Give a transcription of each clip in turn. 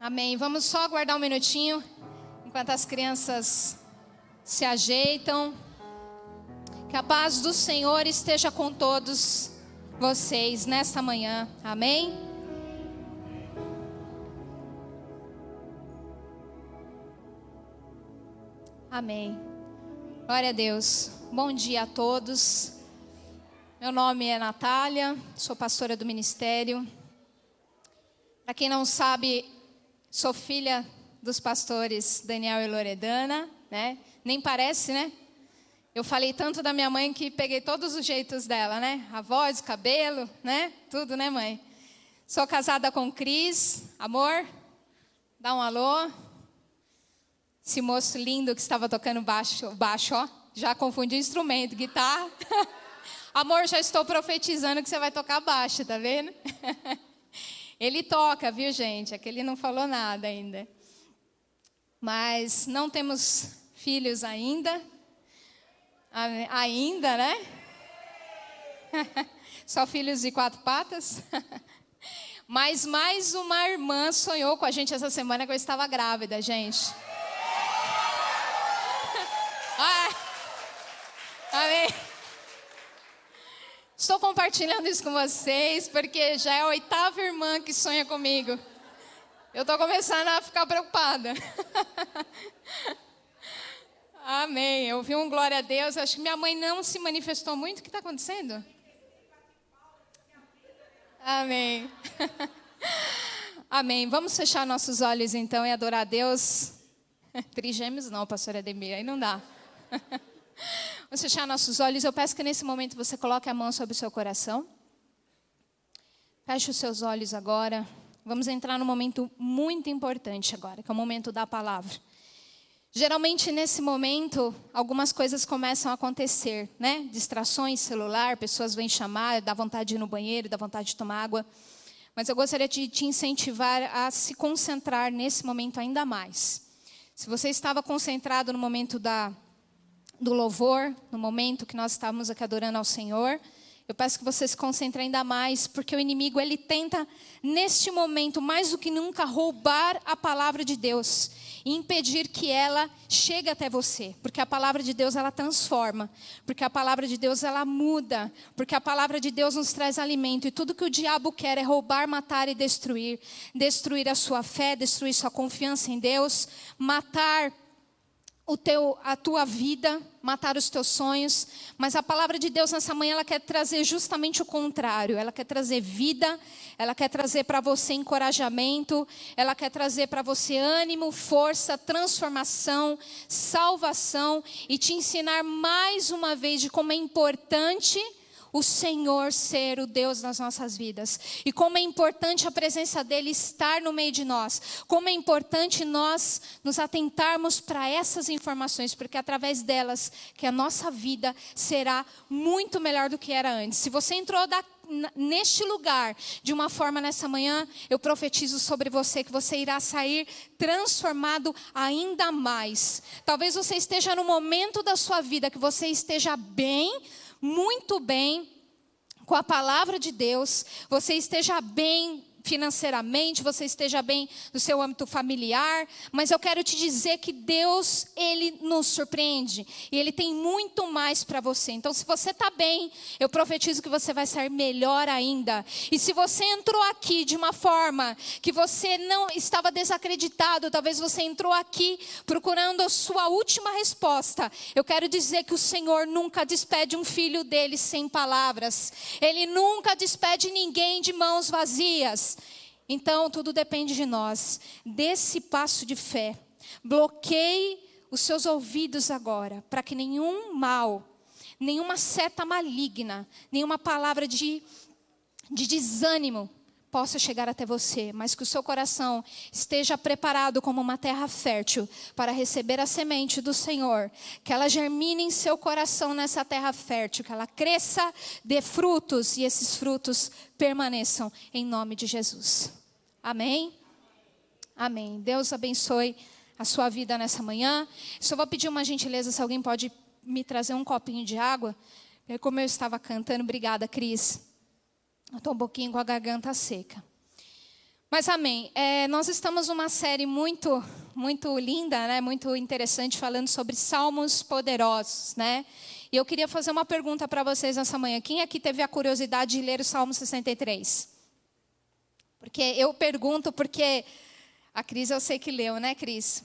Amém. Vamos só aguardar um minutinho, enquanto as crianças se ajeitam. Que a paz do Senhor esteja com todos vocês nesta manhã. Amém. Amém. Glória a Deus. Bom dia a todos. Meu nome é Natália, sou pastora do ministério. Para quem não sabe, sou filha dos pastores Daniel e Loredana, né? Nem parece, né? Eu falei tanto da minha mãe que peguei todos os jeitos dela, né? A voz, o cabelo, né? Tudo, né, mãe? Sou casada com Cris. Amor, dá um alô. Esse moço lindo que estava tocando baixo, ó. Já confundi instrumento, guitarra. Amor, já estou profetizando que você vai tocar baixo, tá vendo? Ele toca, viu, gente? É que ele não falou nada ainda. Mas não temos filhos ainda. Ainda, né? Só filhos de 4 patas. Mas mais uma irmã sonhou com a gente essa semana que eu estava grávida, gente. Amém. Estou compartilhando isso com vocês, porque já é a 8ª irmã que sonha comigo. Eu estou começando a ficar preocupada. Amém. Eu vi um glória a Deus. Acho que minha mãe não se manifestou muito. O que está acontecendo? Amém. Amém. Vamos fechar nossos olhos então e adorar a Deus. Trigêmeos não, pastora Ademir, aí não dá. Vamos fechar nossos olhos. Eu peço que nesse momento você coloque a mão sobre o seu coração. Feche os seus olhos agora. Vamos entrar num momento muito importante agora, que é o momento da palavra. Geralmente nesse momento, algumas coisas começam a acontecer, né? Distrações, celular, pessoas vêm chamar, dá vontade de ir no banheiro, dá vontade de tomar água. Mas eu gostaria de te incentivar a se concentrar nesse momento ainda mais. Se você estava concentrado no momento do louvor, no momento que nós estávamos aqui adorando ao Senhor, eu peço que você se concentre ainda mais, porque o inimigo, ele tenta, neste momento, mais do que nunca, roubar a palavra de Deus e impedir que ela chegue até você, porque a palavra de Deus, ela transforma, porque a palavra de Deus, ela muda, porque a palavra de Deus nos traz alimento, e tudo que o diabo quer é roubar, matar e destruir a sua fé, destruir sua confiança em Deus, matar a tua vida, matar os teus sonhos. Mas a palavra de Deus nessa manhã, ela quer trazer justamente o contrário. Ela quer trazer vida, ela quer trazer para você encorajamento, ela quer trazer para você ânimo, força, transformação, salvação, e te ensinar mais uma vez de como é importante o Senhor ser o Deus das nossas vidas. E como é importante a presença dEle estar no meio de nós. Como é importante nós nos atentarmos para essas informações, porque através delas que a nossa vida será muito melhor do que era antes. Se você entrou neste lugar de uma forma nessa manhã, eu profetizo sobre você que você irá sair transformado ainda mais. Talvez você esteja no momento da sua vida que você esteja bem, muito bem com a palavra de Deus, você esteja bem financeiramente, você esteja bem no seu âmbito familiar, mas eu quero te dizer que Deus, Ele nos surpreende, e Ele tem muito mais para você. Então, se você está bem, eu profetizo que você vai sair melhor ainda. E se você entrou aqui de uma forma que você não estava desacreditado, talvez você entrou aqui procurando a sua última resposta, eu quero dizer que o Senhor nunca despede um filho dele sem palavras. Ele nunca despede ninguém de mãos vazias. Então, tudo depende de nós. Desse passo de fé, bloqueie os seus ouvidos agora, para que nenhum mal, nenhuma seta maligna, nenhuma palavra de desânimo possa chegar até você, mas que o seu coração esteja preparado como uma terra fértil para receber a semente do Senhor, que ela germine em seu coração nessa terra fértil, que ela cresça, dê frutos e esses frutos permaneçam em nome de Jesus. Amém? Amém. Deus abençoe a sua vida nessa manhã. Só vou pedir uma gentileza, se alguém pode me trazer um copinho de água. Como eu estava cantando, obrigada, Cris. Eu estou um pouquinho com a garganta seca. Mas amém. Nós estamos numa série muito, muito linda, né? Muito interessante, falando sobre salmos poderosos, né? E eu queria fazer uma pergunta para vocês nessa manhã. Quem aqui teve a curiosidade de ler o Salmo 63? Porque eu pergunto, porque a Cris eu sei que leu, né, Cris?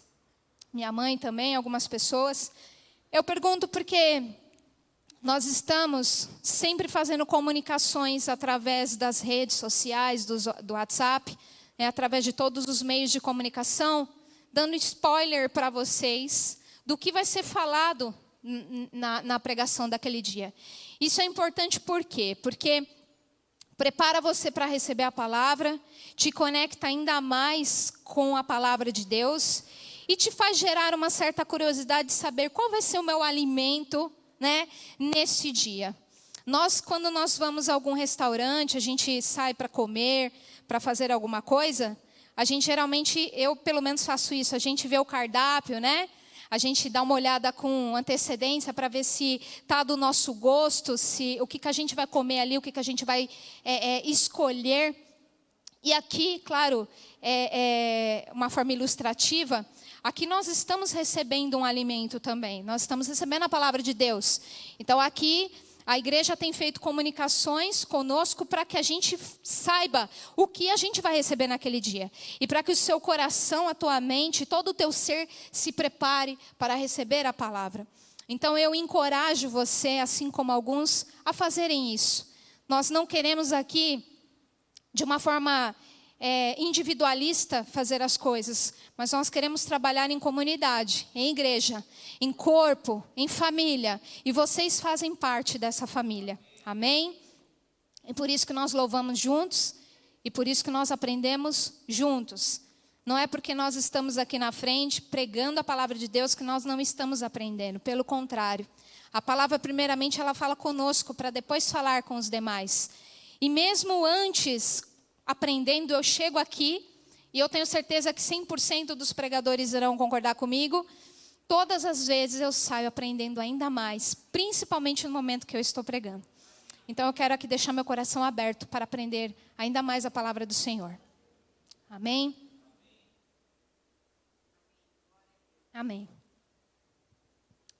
Minha mãe também, algumas pessoas. Eu pergunto porque nós estamos sempre fazendo comunicações através das redes sociais, do WhatsApp, através de todos os meios de comunicação, dando spoiler para vocês do que vai ser falado na pregação daquele dia. Isso é importante por quê? Porque prepara você para receber a palavra, te conecta ainda mais com a palavra de Deus e te faz gerar uma certa curiosidade de saber qual vai ser o meu alimento, né, nesse dia. Quando nós vamos a algum restaurante, a gente sai para comer, para fazer alguma coisa, a gente geralmente, eu pelo menos faço isso, a gente vê o cardápio, né? A gente dá uma olhada com antecedência para ver se está do nosso gosto, o que a gente vai comer ali, o que a gente vai escolher. E aqui, claro, uma forma ilustrativa, aqui nós estamos recebendo um alimento também. Nós estamos recebendo a palavra de Deus. Então aqui a igreja tem feito comunicações conosco para que a gente saiba o que a gente vai receber naquele dia. E para que o seu coração, a tua mente, todo o teu ser se prepare para receber a palavra. Então eu encorajo você, assim como alguns, a fazerem isso. Nós não queremos aqui, de uma forma individualista, fazer as coisas, mas nós queremos trabalhar em comunidade, em igreja, em corpo, em família, e vocês fazem parte dessa família, amém? E por isso que nós louvamos juntos, e por isso que nós aprendemos juntos. Não é porque nós estamos aqui na frente, pregando a palavra de Deus, que nós não estamos aprendendo, pelo contrário. A palavra, primeiramente, ela fala conosco, para depois falar com os demais. E mesmo antes, aprendendo, eu chego aqui, e eu tenho certeza que 100% dos pregadores irão concordar comigo, todas as vezes eu saio aprendendo ainda mais, principalmente no momento que eu estou pregando. Então eu quero aqui deixar meu coração aberto para aprender ainda mais a palavra do Senhor. Amém? Amém.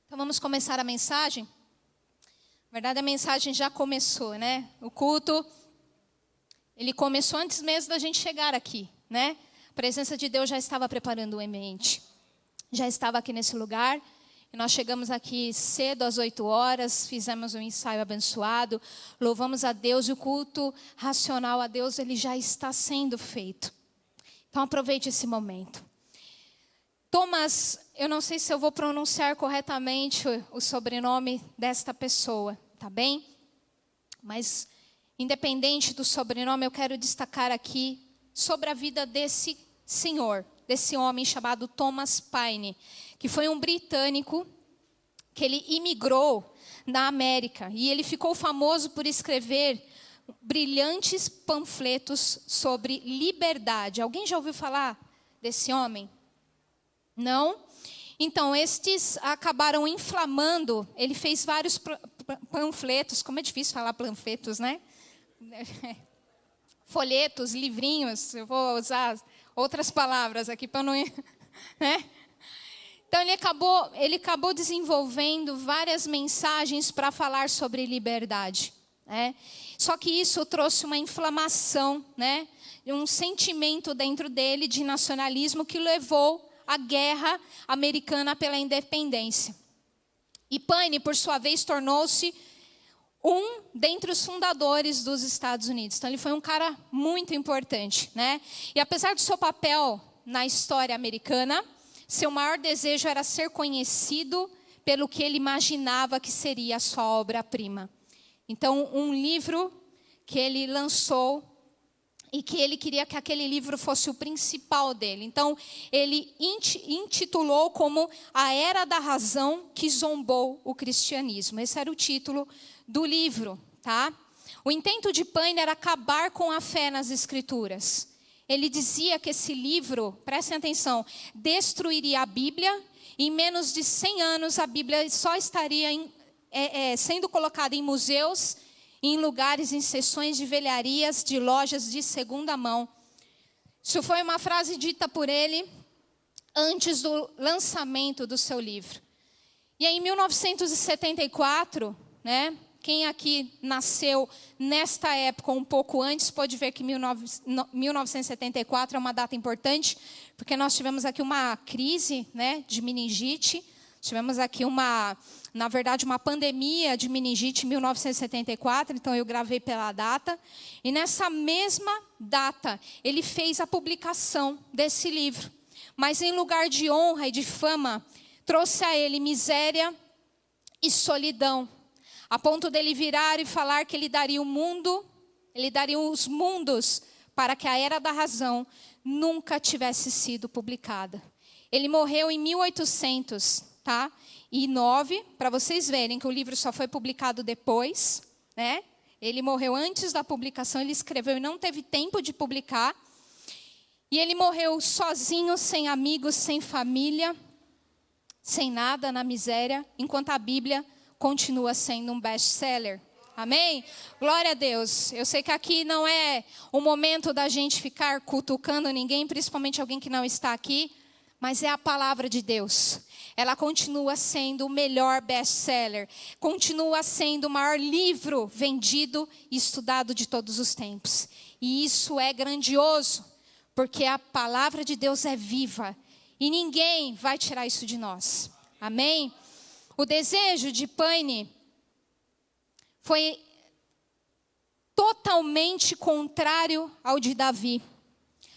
Então vamos começar a mensagem. Na verdade a mensagem já começou, né? O culto, ele começou antes mesmo da gente chegar aqui, né? A presença de Deus já estava preparando o ambiente. Já estava aqui nesse lugar. E nós chegamos aqui cedo, às 8 horas, fizemos um ensaio abençoado, louvamos a Deus e o culto racional a Deus, ele já está sendo feito. Então aproveite esse momento. Thomas, eu não sei se eu vou pronunciar corretamente o sobrenome desta pessoa, tá bem? Mas independente do sobrenome, eu quero destacar aqui sobre a vida desse senhor, desse homem chamado Thomas Paine, que foi um britânico que ele imigrou na América. E ele ficou famoso por escrever brilhantes panfletos sobre liberdade. Alguém já ouviu falar desse homem? Não? Então, estes acabaram inflamando. Ele fez vários panfletos. Como é difícil falar panfletos, né? Folhetos, livrinhos, eu vou usar outras palavras aqui para não, né? Então ele acabou desenvolvendo várias mensagens para falar sobre liberdade, né? Só que isso trouxe uma inflamação, né? Um sentimento dentro dele de nacionalismo que levou à guerra americana pela independência. E Paine, por sua vez, tornou-se dentre os fundadores dos Estados Unidos. Então ele foi um cara muito importante, né? E apesar do seu papel na história americana, seu maior desejo era ser conhecido pelo que ele imaginava que seria a sua obra-prima. Então um livro que ele lançou e que ele queria que aquele livro fosse o principal dele. Então ele intitulou como A Era da Razão que Zombou o Cristianismo. Esse era o título do livro, tá? O intento de Paine era acabar com a fé nas Escrituras. Ele dizia que esse livro, prestem atenção, destruiria a Bíblia. Em menos de 100 anos, a Bíblia só estaria sendo colocada em museus, em lugares, em seções de velharias, de lojas de segunda mão. Isso foi uma frase dita por ele antes do lançamento do seu livro. E aí, em 1974, né? Quem aqui nasceu nesta época, um pouco antes, pode ver que 1974 é uma data importante, porque nós tivemos aqui uma crise, né, de meningite. Tivemos aqui na verdade, uma pandemia de meningite em 1974, então eu gravei pela data. E nessa mesma data, ele fez a publicação desse livro. Mas em lugar de honra e de fama, trouxe a ele miséria e solidão. A ponto dele virar e falar que ele daria o mundo, ele daria os mundos para que a Era da Razão nunca tivesse sido publicada. Ele morreu em 1809, para vocês verem que o livro só foi publicado depois, né? Ele morreu antes da publicação, ele escreveu e não teve tempo de publicar. E ele morreu sozinho, sem amigos, sem família, sem nada, na miséria, enquanto a Bíblia continua sendo um best-seller. Amém? Glória a Deus. Eu sei que aqui não é o momento da gente ficar cutucando ninguém, principalmente alguém que não está aqui, mas é a palavra de Deus. Ela continua sendo o melhor best-seller, continua sendo o maior livro vendido e estudado de todos os tempos. E isso é grandioso, porque a palavra de Deus é viva e ninguém vai tirar isso de nós. Amém? O desejo de Paine foi totalmente contrário ao de Davi.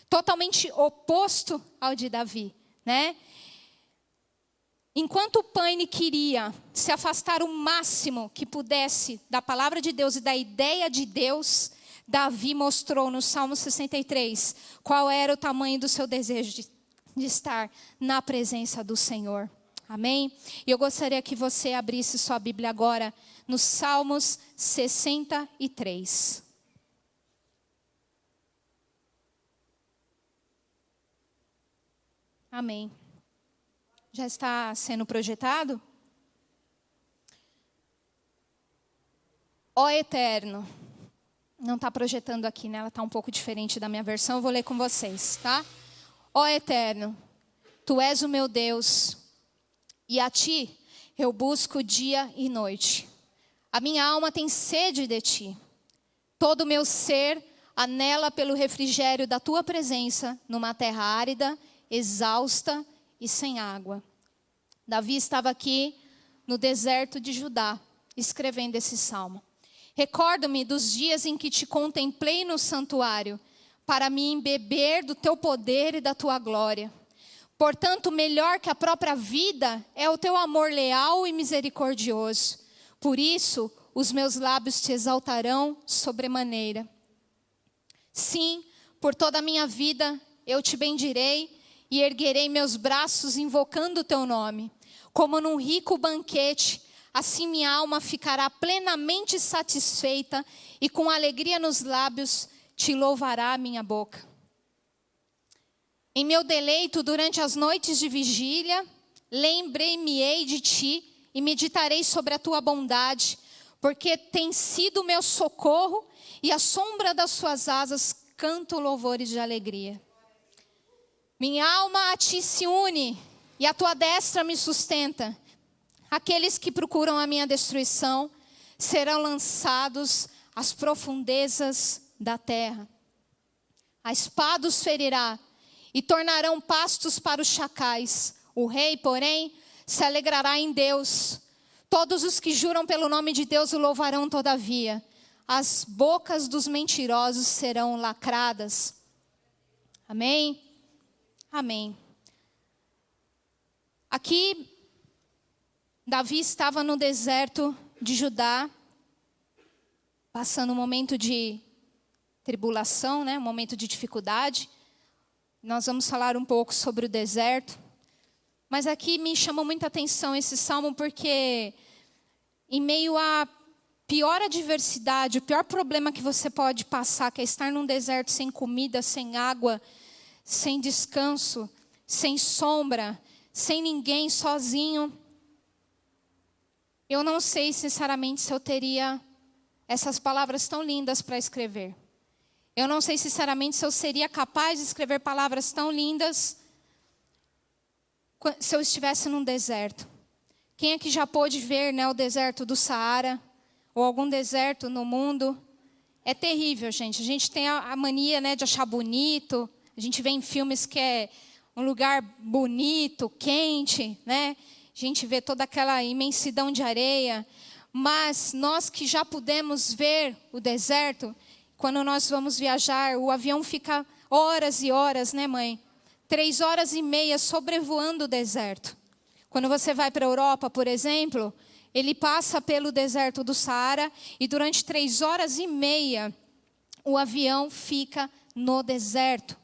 Totalmente oposto ao de Davi, né? Enquanto Paine queria se afastar o máximo que pudesse da palavra de Deus e da ideia de Deus, Davi mostrou no Salmo 63 qual era o tamanho do seu desejo de estar na presença do Senhor. Amém? E eu gostaria que você abrisse sua Bíblia agora no Salmos 63. Amém. Já está sendo projetado? Ó Eterno. Não está projetando aqui, né? Ela está um pouco diferente da minha versão. Eu vou ler com vocês, tá? Ó Eterno, Tu és o meu Deus, e a Ti eu busco dia e noite. A minha alma tem sede de Ti. Todo o meu ser anela pelo refrigério da Tua presença numa terra árida, exausta e sem água. Davi estava aqui no deserto de Judá, escrevendo esse salmo. Recordo-me dos dias em que te contemplei no santuário, para me embeber do teu poder e da tua glória. Portanto, melhor que a própria vida é o teu amor leal e misericordioso. Por isso, os meus lábios te exaltarão sobremaneira. Sim, por toda a minha vida eu te bendirei e erguerei meus braços invocando o teu nome. Como num rico banquete, assim minha alma ficará plenamente satisfeita e com alegria nos lábios te louvará a minha boca. Em meu deleito durante as noites de vigília, lembrei-me-ei de ti e meditarei sobre a tua bondade, porque tem sido o meu socorro e à sombra das suas asas canto louvores de alegria. Minha alma a ti se une e a tua destra me sustenta. Aqueles que procuram a minha destruição serão lançados às profundezas da terra. A espada os ferirá e tornarão pastos para os chacais. O rei, porém, se alegrará em Deus. Todos os que juram pelo nome de Deus o louvarão todavia. As bocas dos mentirosos serão lacradas. Amém? Amém. Aqui, Davi estava no deserto de Judá, passando um momento de tribulação, né? Um momento de dificuldade. Nós vamos falar um pouco sobre o deserto. Mas aqui me chamou muita atenção esse salmo porque em meio à pior adversidade, o pior problema que você pode passar, que é estar num deserto sem comida, sem água, sem descanso, sem sombra, sem ninguém, sozinho. Eu não sei sinceramente se eu teria essas palavras tão lindas para escrever. Eu não sei sinceramente se eu seria capaz de escrever palavras tão lindas se eu estivesse num deserto. Quem aqui já pôde ver, né, o deserto do Saara, ou algum deserto no mundo? É terrível, gente. A gente tem a mania, né, de achar bonito. A gente vê em filmes que é um lugar bonito, quente, né? A gente vê toda aquela imensidão de areia. Mas nós que já pudemos ver o deserto, quando nós vamos viajar, o avião fica horas e horas, né, mãe? 3 horas e meia sobrevoando o deserto. Quando você vai para a Europa, por exemplo, ele passa pelo deserto do Saara e durante 3 horas e meia o avião fica no deserto.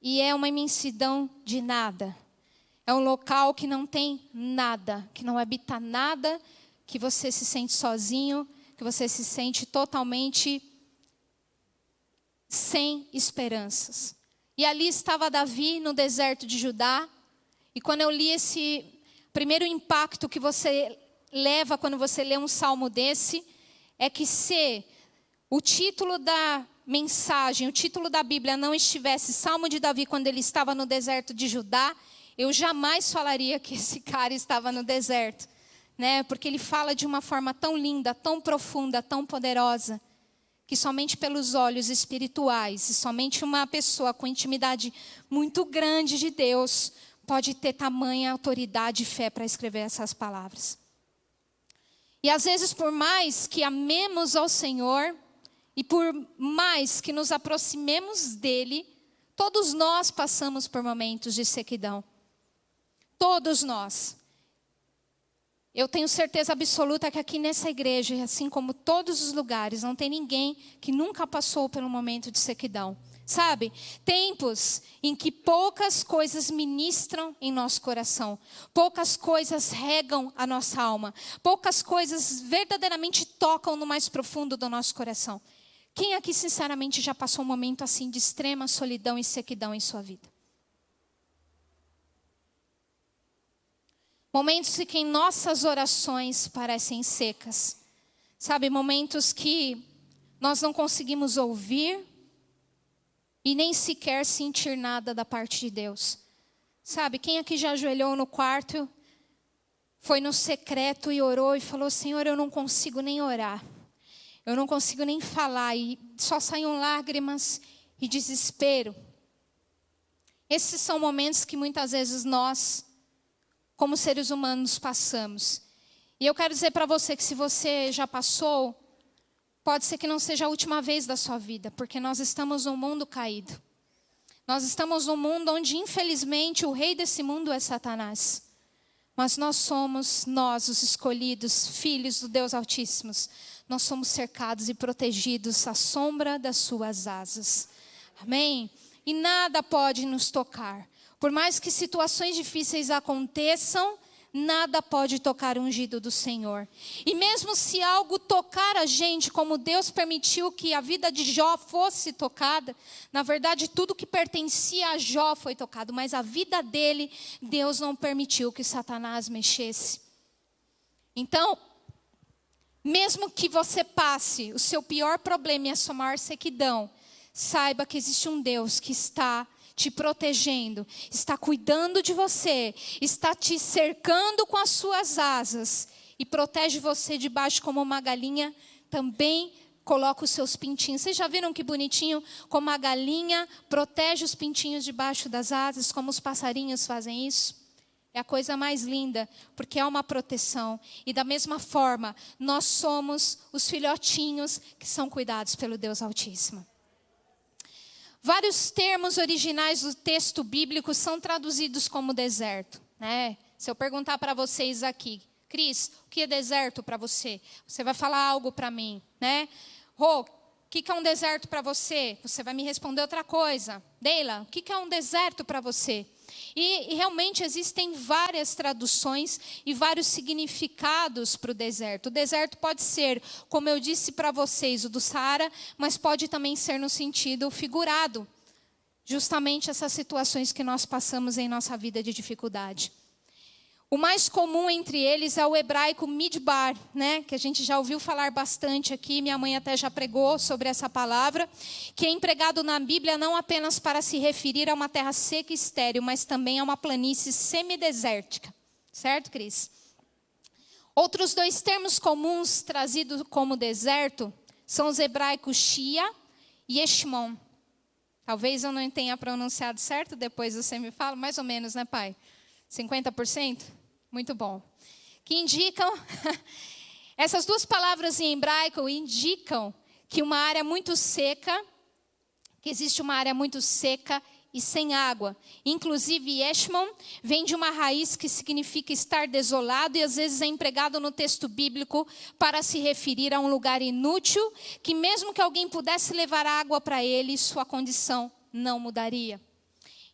E é uma imensidão de nada. É um local que não tem nada, que não habita nada, que você se sente sozinho, que você se sente totalmente sem esperanças. E ali estava Davi no deserto de Judá. E quando eu li esse primeiro impacto que você leva quando você lê um salmo desse, é que se o título da mensagem, o título da Bíblia não estivesse Salmo de Davi quando ele estava no deserto de Judá, eu jamais falaria que esse cara estava no deserto, né? Porque ele fala de uma forma tão linda, tão profunda, tão poderosa, que somente pelos olhos espirituais, e somente uma pessoa com intimidade muito grande de Deus pode ter tamanha autoridade e fé para escrever essas palavras. E às vezes, por mais que amemos ao Senhor, e por mais que nos aproximemos dEle, todos nós passamos por momentos de sequidão. Todos nós. Eu tenho certeza absoluta que aqui nessa igreja, assim como todos os lugares, não tem ninguém que nunca passou pelo momento de sequidão. Sabe? Tempos em que poucas coisas ministram em nosso coração. Poucas coisas regam a nossa alma. Poucas coisas verdadeiramente tocam no mais profundo do nosso coração. Quem aqui sinceramente já passou um momento assim de extrema solidão e sequidão em sua vida? Momentos em que nossas orações parecem secas. Sabe? Momentos que nós não conseguimos ouvir e nem sequer sentir nada da parte de Deus. Sabe, quem aqui já ajoelhou no quarto, foi no secreto e orou e falou: Senhor, eu não consigo nem orar. Eu não consigo nem falar e só saem lágrimas e desespero. Esses são momentos que muitas vezes nós, como seres humanos, passamos. E eu quero dizer para você que se você já passou, pode ser que não seja a última vez da sua vida, porque nós estamos num mundo caído. Nós estamos num mundo onde, infelizmente, o rei desse mundo é Satanás. Mas nós somos, os escolhidos, filhos do Deus Altíssimo. Nós somos cercados e protegidos à sombra das suas asas. Amém? E nada pode nos tocar. Por mais que situações difíceis aconteçam, nada pode tocar o ungido do Senhor. E mesmo se algo tocar a gente, como Deus permitiu que a vida de Jó fosse tocada, na verdade tudo que pertencia a Jó foi tocado, mas a vida dele, Deus não permitiu que Satanás mexesse. Então, mesmo que você passe o seu pior problema e a sua maior sequidão, saiba que existe um Deus que está te protegendo, está cuidando de você, está te cercando com as suas asas e protege você debaixo como uma galinha, também coloca os seus pintinhos. Vocês já viram que bonitinho como a galinha protege os pintinhos debaixo das asas, como os passarinhos fazem isso? É a coisa mais linda, porque é uma proteção. E da mesma forma, nós somos os filhotinhos que são cuidados pelo Deus Altíssimo. Vários termos originais do texto bíblico são traduzidos como deserto, né? Se eu perguntar para vocês aqui, Cris, o que é deserto para você? Você vai falar algo para mim, né? Rô, o que é um deserto para você? Você vai me responder outra coisa. Deila, o que é um deserto para você? E realmente existem várias traduções e vários significados para o deserto. O deserto pode ser, como eu disse para vocês, o do Saara, mas pode também ser no sentido figurado. Justamente essas situações que nós passamos em nossa vida de dificuldade. O mais comum entre eles é o hebraico midbar, né? Que a gente já ouviu falar bastante aqui, minha mãe até já pregou sobre essa palavra, que é empregado na Bíblia não apenas para se referir a uma terra seca e estéril, mas também a uma planície semidesértica. Certo, Cris? Outros dois termos comuns trazidos como deserto são os hebraicos Shia e Eshmon. Talvez eu não tenha pronunciado certo, depois você me fala, mais ou menos, né, pai? 50%? Muito bom. Que indicam, essas duas palavras em hebraico indicam que uma área muito seca, que existe uma área muito seca e sem água. Inclusive, Eshmon vem de uma raiz que significa estar desolado e às vezes é empregado no texto bíblico para se referir a um lugar inútil, que mesmo que alguém pudesse levar água para ele, sua condição não mudaria.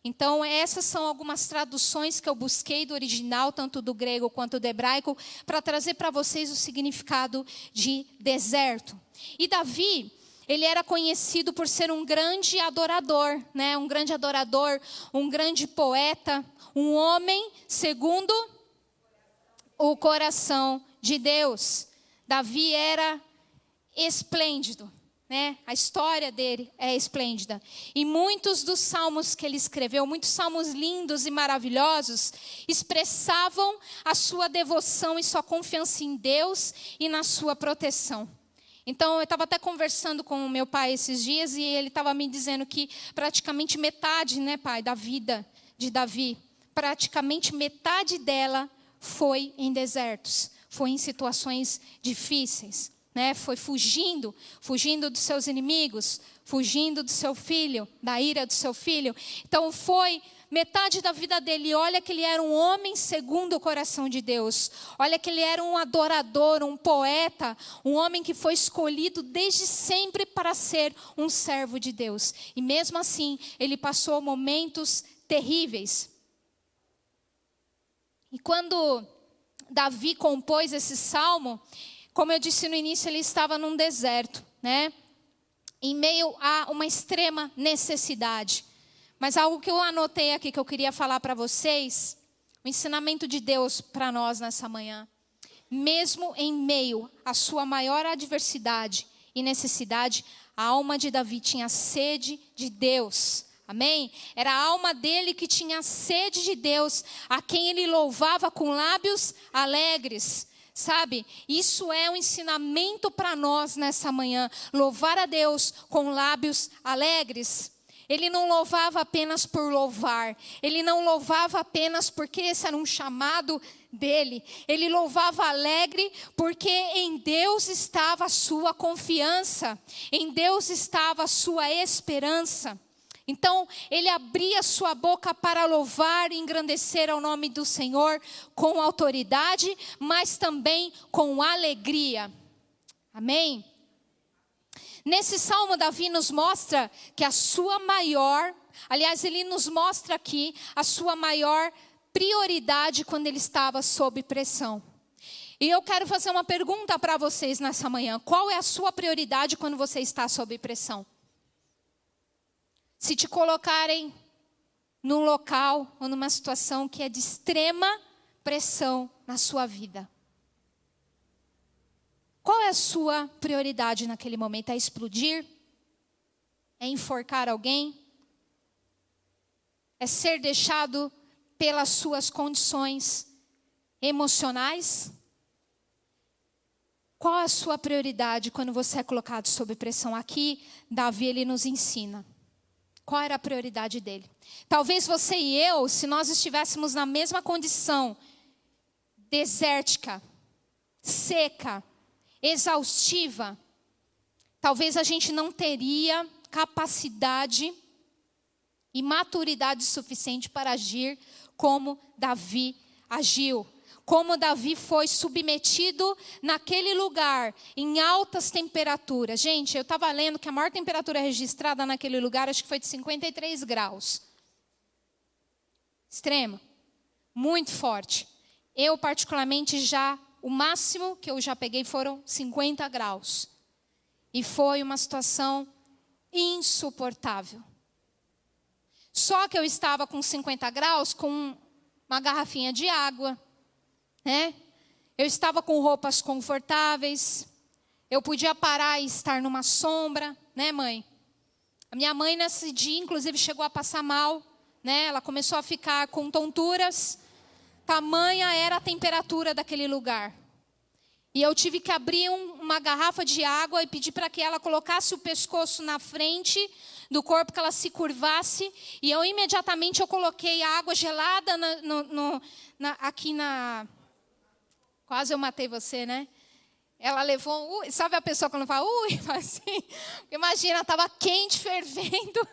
Então, essas são algumas traduções que eu busquei do original, tanto do grego quanto do hebraico, para trazer para vocês o significado de deserto. E Davi, ele era conhecido por ser um grande adorador, né? Um grande adorador, um grande poeta, um homem segundo o coração de Deus. Davi era esplêndido. Né? A história dele é esplêndida. E muitos dos salmos que ele escreveu, muitos salmos lindos e maravilhosos, expressavam a sua devoção e sua confiança em Deus e na sua proteção. Então, eu estava até conversando com o meu pai esses dias e ele estava me dizendo que praticamente metade, né, pai, da vida de Davi, praticamente metade dela foi em desertos, foi em situações difíceis. Né, foi fugindo dos seus inimigos, fugindo do seu filho, da ira do seu filho. Então foi metade da vida dele. Olha que ele era um homem segundo o coração de Deus. Olha que ele era um adorador, um poeta, um homem que foi escolhido desde sempre para ser um servo de Deus. E mesmo assim, ele passou momentos terríveis. E quando Davi compôs esse salmo, como eu disse no início, ele estava num deserto, né? Em meio a uma extrema necessidade. Mas algo que eu anotei aqui que eu queria falar para vocês, o ensinamento de Deus para nós nessa manhã. Mesmo em meio à sua maior adversidade e necessidade, a alma de Davi tinha sede de Deus. Amém? Era a alma dele que tinha sede de Deus, a quem ele louvava com lábios alegres. Sabe, isso é um ensinamento para nós nessa manhã, louvar a Deus com lábios alegres. Ele não louvava apenas por louvar, ele não louvava apenas porque esse era um chamado dele. Ele louvava alegre porque em Deus estava a sua confiança, em Deus estava a sua esperança. Então, ele abria sua boca para louvar e engrandecer ao nome do Senhor com autoridade, mas também com alegria. Amém? Nesse salmo, Davi nos mostra que a sua maior, aliás, ele nos mostra aqui a sua maior prioridade quando ele estava sob pressão. E eu quero fazer uma pergunta para vocês nessa manhã. Qual é a sua prioridade quando você está sob pressão? Se te colocarem num local ou numa situação que é de extrema pressão na sua vida, qual é a sua prioridade naquele momento? É explodir? É enforcar alguém? É ser deixado pelas suas condições emocionais? Qual é a sua prioridade quando você é colocado sob pressão? Aqui, Davi, ele nos ensina. Qual era a prioridade dele? Talvez você e eu, se nós estivéssemos na mesma condição, desértica, seca, exaustiva, talvez a gente não teria capacidade e maturidade suficiente para agir como Davi agiu. Como Davi foi submetido naquele lugar, em altas temperaturas. Gente, eu estava lendo que a maior temperatura registrada naquele lugar, acho que foi de 53 graus. Extremo. Muito forte. Eu, particularmente, o máximo que eu já peguei foram 50 graus. E foi uma situação insuportável. Só que eu estava com 50 graus, com uma garrafinha de água, né? Eu estava com roupas confortáveis, eu podia parar e estar numa sombra, né, mãe? A minha mãe nesse dia, inclusive, chegou a passar mal, né? Ela começou a ficar com tonturas, tamanha era a temperatura daquele lugar. E eu tive que abrir uma garrafa de água e pedir para que ela colocasse o pescoço na frente do corpo, que ela se curvasse. E eu imediatamente coloquei a água gelada aqui na... Quase eu matei você, né? Ela levou... sabe a pessoa quando fala... assim, imagina, estava quente, fervendo.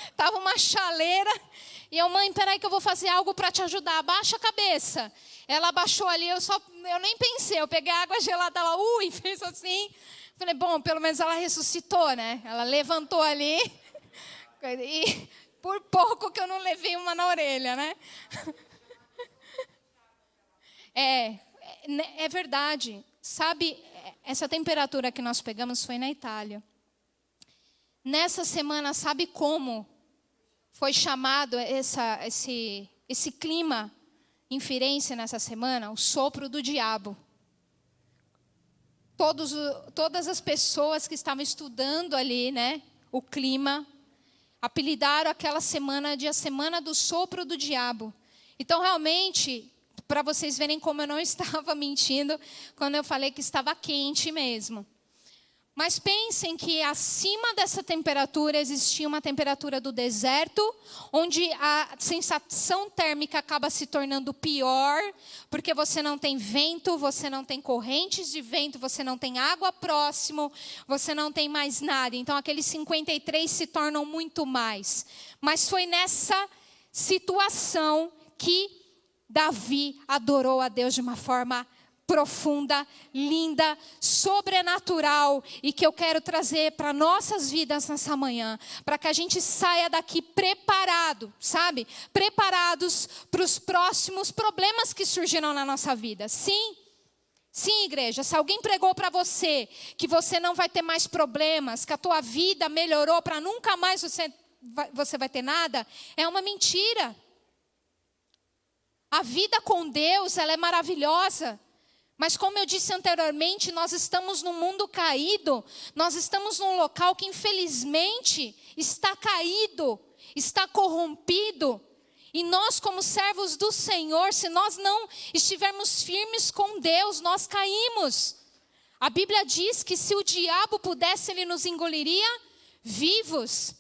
Estava uma chaleira. E eu, mãe, peraí que eu vou fazer algo para te ajudar. Abaixa a cabeça. Ela abaixou ali, eu nem pensei. Eu peguei a água gelada, ela, fez assim. Falei, bom, pelo menos ela ressuscitou, né? Ela levantou ali. E por pouco que eu não levei uma na orelha, né? É verdade. Sabe, essa temperatura que nós pegamos foi na Itália. Nessa semana, sabe como foi chamado esse clima em Firenze nessa semana? O sopro do diabo. Todas as pessoas que estavam estudando ali, né, o clima, apelidaram aquela semana de a semana do sopro do diabo. Então, realmente, para vocês verem como eu não estava mentindo quando eu falei que estava quente mesmo. Mas pensem que acima dessa temperatura existia uma temperatura do deserto, onde a sensação térmica acaba se tornando pior, porque você não tem vento, você não tem correntes de vento, você não tem água próximo, você não tem mais nada. Então aqueles 53 se tornam muito mais. Mas foi nessa situação que Davi adorou a Deus de uma forma profunda, linda, sobrenatural, e que eu quero trazer para nossas vidas nessa manhã, para que a gente saia daqui preparado, sabe? Preparados para os próximos problemas que surgirão na nossa vida. Sim, igreja, se alguém pregou para você que você não vai ter mais problemas, que a tua vida melhorou para nunca mais você vai ter nada, é uma mentira. A vida com Deus, ela é maravilhosa. Mas como eu disse anteriormente, nós estamos num mundo caído, nós estamos num local que infelizmente está caído, está corrompido. E nós como servos do Senhor, se nós não estivermos firmes com Deus, nós caímos. A Bíblia diz que se o diabo pudesse, ele nos engoliria vivos.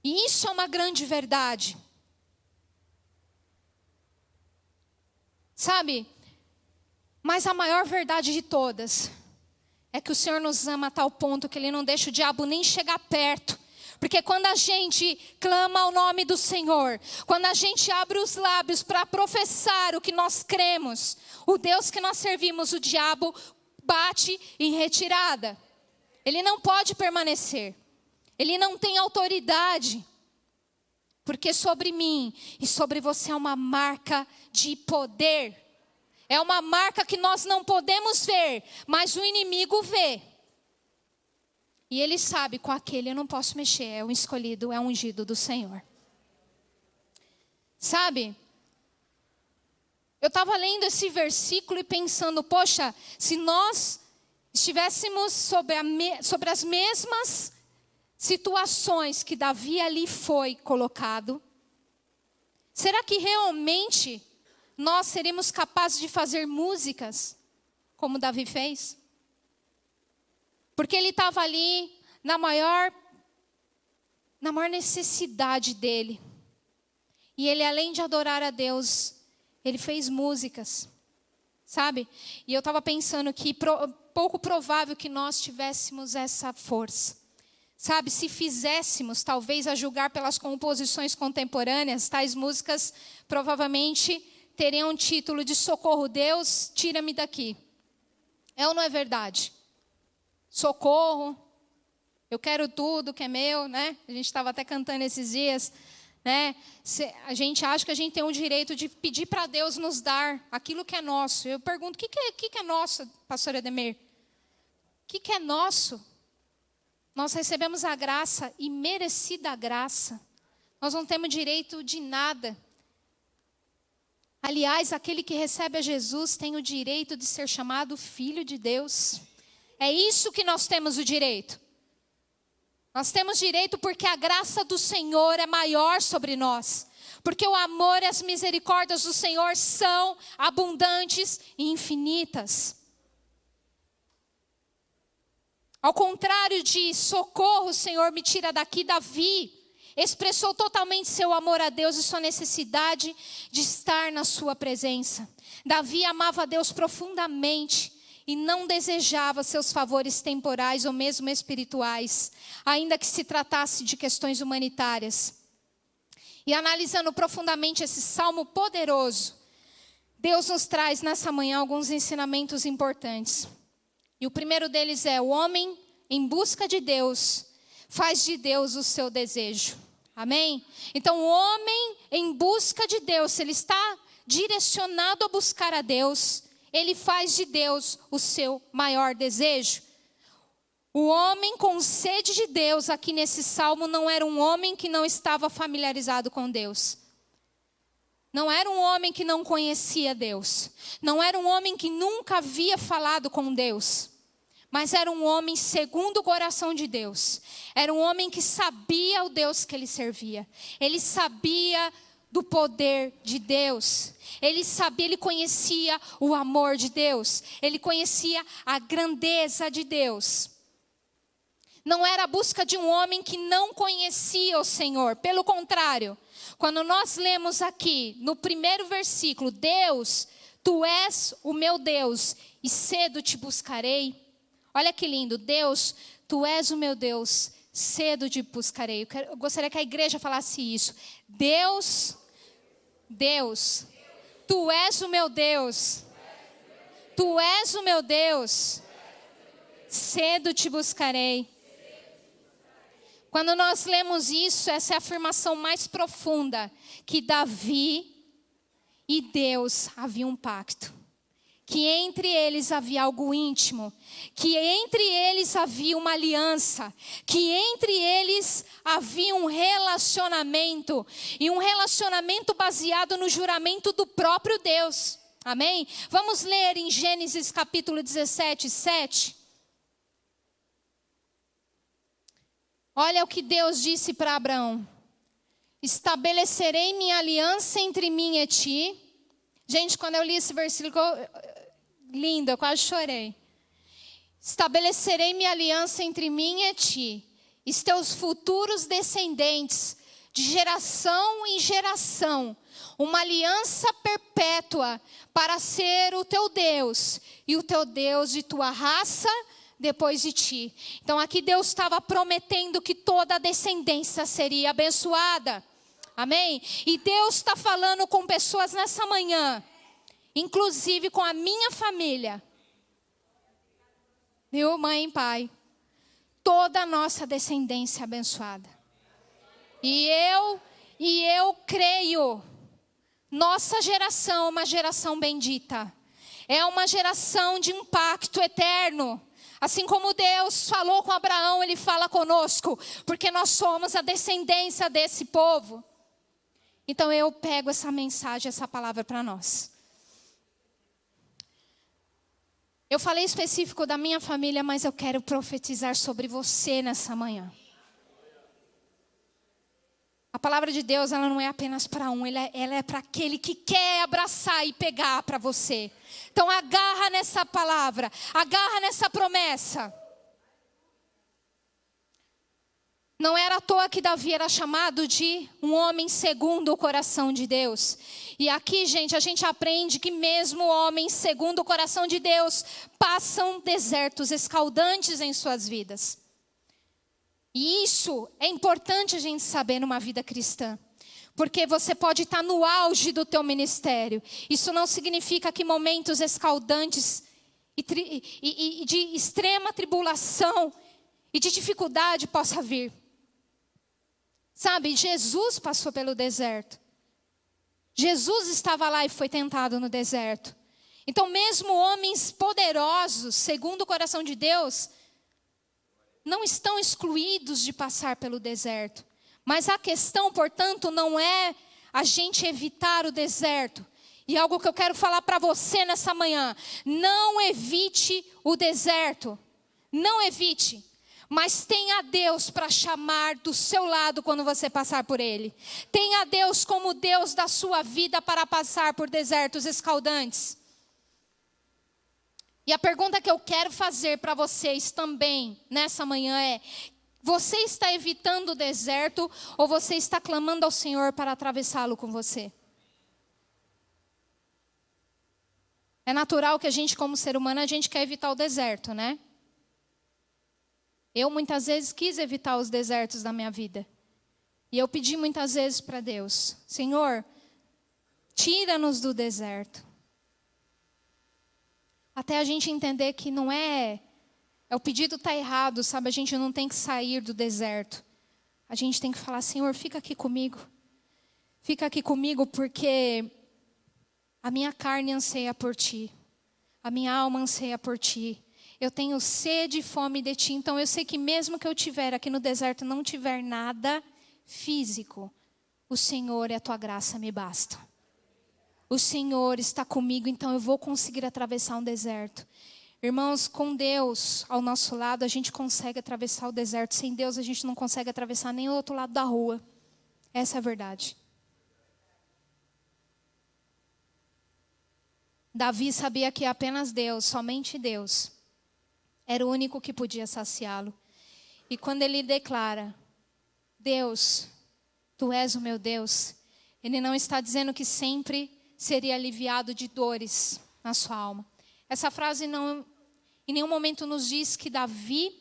E isso é uma grande verdade. Sabe, mas a maior verdade de todas é que o Senhor nos ama a tal ponto que Ele não deixa o diabo nem chegar perto. Porque quando a gente clama ao nome do Senhor, quando a gente abre os lábios para professar o que nós cremos, o Deus que nós servimos, o diabo bate em retirada. Ele não pode permanecer, ele não tem autoridade. Porque sobre mim e sobre você é uma marca de poder. É uma marca que nós não podemos ver, mas o inimigo vê. E ele sabe, com aquele eu não posso mexer, é o escolhido, é o ungido do Senhor. Sabe? Eu estava lendo esse versículo e pensando, poxa, se nós estivéssemos sobre as mesmas situações que Davi ali foi colocado, será que realmente nós seríamos capazes de fazer músicas como Davi fez? Porque ele estava ali na maior necessidade dele. E ele, além de adorar a Deus, ele fez músicas, sabe? E eu estava pensando que pouco provável que nós tivéssemos essa força. Sabe, se fizéssemos, talvez a julgar pelas composições contemporâneas, tais músicas provavelmente teriam um título de socorro, Deus, tira-me daqui. É ou não é verdade? Socorro, eu quero tudo que é meu, né? A gente estava até cantando esses dias, né? A gente acha que a gente tem o direito de pedir para Deus nos dar aquilo que é nosso. Eu pergunto, o que é nosso, pastor Edemir? O que é nosso? Nós recebemos a graça e merecida graça. Nós não temos direito de nada. Aliás, aquele que recebe a Jesus tem o direito de ser chamado filho de Deus. É isso que nós temos o direito. Nós temos direito porque a graça do Senhor é maior sobre nós. Porque o amor e as misericórdias do Senhor são abundantes e infinitas. Ao contrário de socorro, o Senhor me tira daqui, Davi expressou totalmente seu amor a Deus e sua necessidade de estar na sua presença. Davi amava a Deus profundamente e não desejava seus favores temporais ou mesmo espirituais, ainda que se tratasse de questões humanitárias. E analisando profundamente esse salmo poderoso, Deus nos traz nessa manhã alguns ensinamentos importantes. E o primeiro deles é: o homem em busca de Deus faz de Deus o seu desejo. Amém? Então o homem em busca de Deus, se ele está direcionado a buscar a Deus, ele faz de Deus o seu maior desejo. O homem com sede de Deus aqui nesse salmo não era um homem que não estava familiarizado com Deus. Não era um homem que não conhecia Deus. Não era um homem que nunca havia falado com Deus. Mas era um homem segundo o coração de Deus. Era um homem que sabia o Deus que ele servia. Ele sabia do poder de Deus. Ele sabia, ele conhecia o amor de Deus. Ele conhecia a grandeza de Deus. Não era a busca de um homem que não conhecia o Senhor. Pelo contrário, quando nós lemos aqui no primeiro versículo: Deus, tu és o meu Deus e cedo te buscarei. Olha que lindo: Deus, tu és o meu Deus, cedo te buscarei. Eu gostaria que a igreja falasse isso. Deus, tu és o meu Deus. Tu és o meu Deus, cedo te buscarei. Quando nós lemos isso, essa é a afirmação mais profunda, que Davi e Deus haviam um pacto. Que entre eles havia algo íntimo, que entre eles havia uma aliança, que entre eles havia um relacionamento, e um relacionamento baseado no juramento do próprio Deus. Amém? Vamos ler em Gênesis capítulo 17, 7. Olha o que Deus disse para Abraão: estabelecerei minha aliança entre mim e ti. Gente, quando eu li esse versículo, lindo, eu quase chorei. Estabelecerei minha aliança entre mim e ti, e teus futuros descendentes, de geração em geração, uma aliança perpétua para ser o teu Deus, e o teu Deus de tua raça depois de ti. Então aqui Deus estava prometendo que toda a descendência seria abençoada. Amém? E Deus está falando com pessoas nessa manhã, inclusive com a minha família. Meu mãe e pai, toda a nossa descendência abençoada. E eu creio, nossa geração é uma geração bendita. É uma geração de um pacto eterno. Assim como Deus falou com Abraão, Ele fala conosco, porque nós somos a descendência desse povo. Então eu pego essa mensagem, essa palavra para nós. Eu falei específico da minha família, mas eu quero profetizar sobre você nessa manhã. A palavra de Deus, ela não é apenas para um, ela é para aquele que quer abraçar e pegar para você. Então agarra nessa palavra, agarra nessa promessa. Não era à toa que Davi era chamado de um homem segundo o coração de Deus. E aqui, gente, a gente aprende que mesmo homens segundo o coração de Deus passam desertos escaldantes em suas vidas. E isso é importante a gente saber numa vida cristã. Porque você pode estar no auge do teu ministério. Isso não significa que momentos escaldantes e de extrema tribulação e de dificuldade possa vir. Sabe, Jesus passou pelo deserto. Jesus estava lá e foi tentado no deserto. Então mesmo homens poderosos, segundo o coração de Deus, não estão excluídos de passar pelo deserto. Mas a questão, portanto, não é a gente evitar o deserto. E algo que eu quero falar para você nessa manhã: não evite o deserto. Não evite. Mas tenha Deus para chamar do seu lado quando você passar por ele. Tenha Deus como Deus da sua vida para passar por desertos escaldantes. E a pergunta que eu quero fazer para vocês também nessa manhã é: você está evitando o deserto ou você está clamando ao Senhor para atravessá-lo com você? É natural que a gente, como ser humano, a gente quer evitar o deserto, né? Eu muitas vezes quis evitar os desertos da minha vida. E eu pedi muitas vezes para Deus: Senhor, tira-nos do deserto. Até a gente entender que não é... o pedido está errado, sabe? A gente não tem que sair do deserto. A gente tem que falar: Senhor, fica aqui comigo. Fica aqui comigo porque a minha carne anseia por Ti. A minha alma anseia por Ti. Eu tenho sede e fome de Ti. Então eu sei que mesmo que eu estiver aqui no deserto, não tiver nada físico, o Senhor e a Tua graça me bastam. O Senhor está comigo, então eu vou conseguir atravessar um deserto. Irmãos, com Deus ao nosso lado, a gente consegue atravessar o deserto. Sem Deus, a gente não consegue atravessar nem o outro lado da rua. Essa é a verdade. Davi sabia que apenas Deus, somente Deus, era o único que podia saciá-lo. E quando ele declara: Deus, Tu és o meu Deus, ele não está dizendo que sempre seria aliviado de dores na sua alma. Essa frase não, em nenhum momento nos diz que Davi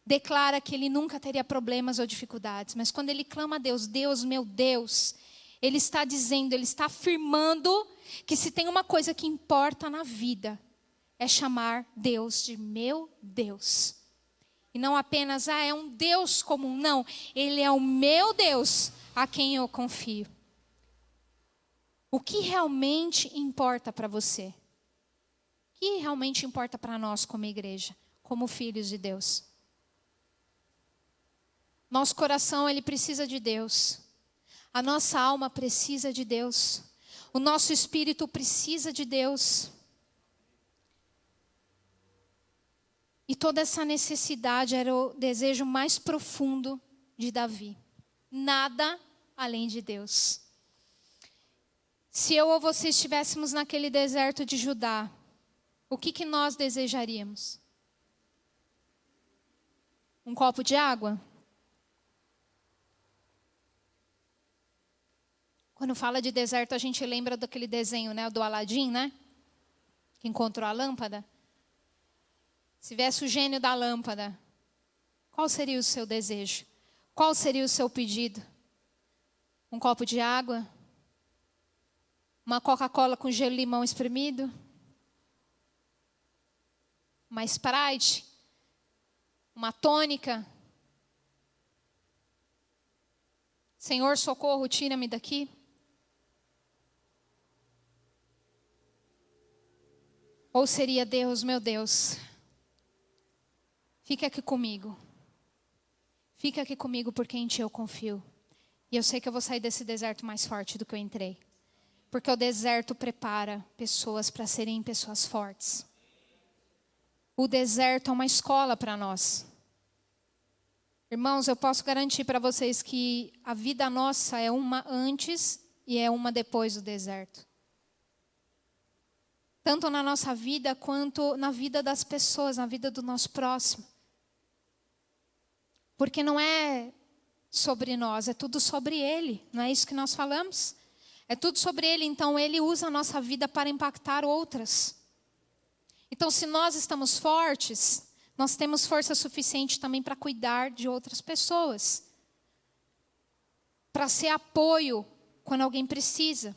declara que ele nunca teria problemas ou dificuldades. Mas quando ele clama a Deus: Deus, meu Deus, ele está dizendo, ele está afirmando que se tem uma coisa que importa na vida, é chamar Deus de meu Deus. E não apenas, é um Deus comum. Não, Ele é o meu Deus a quem eu confio. O que realmente importa para você? O que realmente importa para nós como igreja, como filhos de Deus? Nosso coração, ele precisa de Deus. A nossa alma precisa de Deus. O nosso espírito precisa de Deus. E toda essa necessidade era o desejo mais profundo de Davi. Nada além de Deus. Se eu ou você estivéssemos naquele deserto de Judá, o que nós desejaríamos? Um copo de água? Quando fala de deserto, a gente lembra daquele desenho, né, do Aladim, né? Que encontrou a lâmpada. Se viesse o gênio da lâmpada, qual seria o seu desejo? Qual seria o seu pedido? Um copo de água? Uma Coca-Cola com gelo e limão espremido? Uma Sprite? Uma tônica? Senhor, socorro, tira-me daqui. Ou seria: Deus, meu Deus, fica aqui comigo. Fica aqui comigo porque em Ti eu confio. E eu sei que eu vou sair desse deserto mais forte do que eu entrei. Porque o deserto prepara pessoas para serem pessoas fortes. O deserto é uma escola para nós. Irmãos, eu posso garantir para vocês que a vida nossa é uma antes e é uma depois do deserto. Tanto na nossa vida quanto na vida das pessoas, na vida do nosso próximo. Porque não é sobre nós, é tudo sobre Ele. Não é isso que nós falamos? É tudo sobre Ele, então Ele usa a nossa vida para impactar outras. Então, se nós estamos fortes, nós temos força suficiente também para cuidar de outras pessoas. Para ser apoio quando alguém precisa.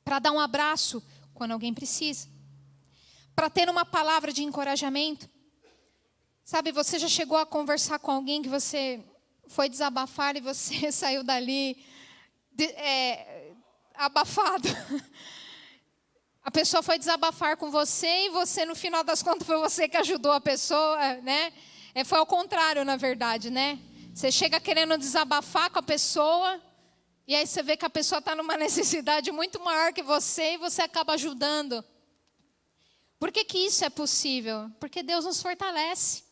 Para dar um abraço quando alguém precisa. Para ter uma palavra de encorajamento. Sabe, você já chegou a conversar com alguém que você foi desabafar e você saiu dali abafado. A pessoa foi desabafar com você e você, no final das contas, foi você que ajudou a pessoa, né? Foi ao contrário, na verdade, né? Você chega querendo desabafar com a pessoa E aí você vê que a pessoa está numa necessidade muito maior que você e você acaba ajudando. Por que que isso é possível? Porque Deus nos fortalece.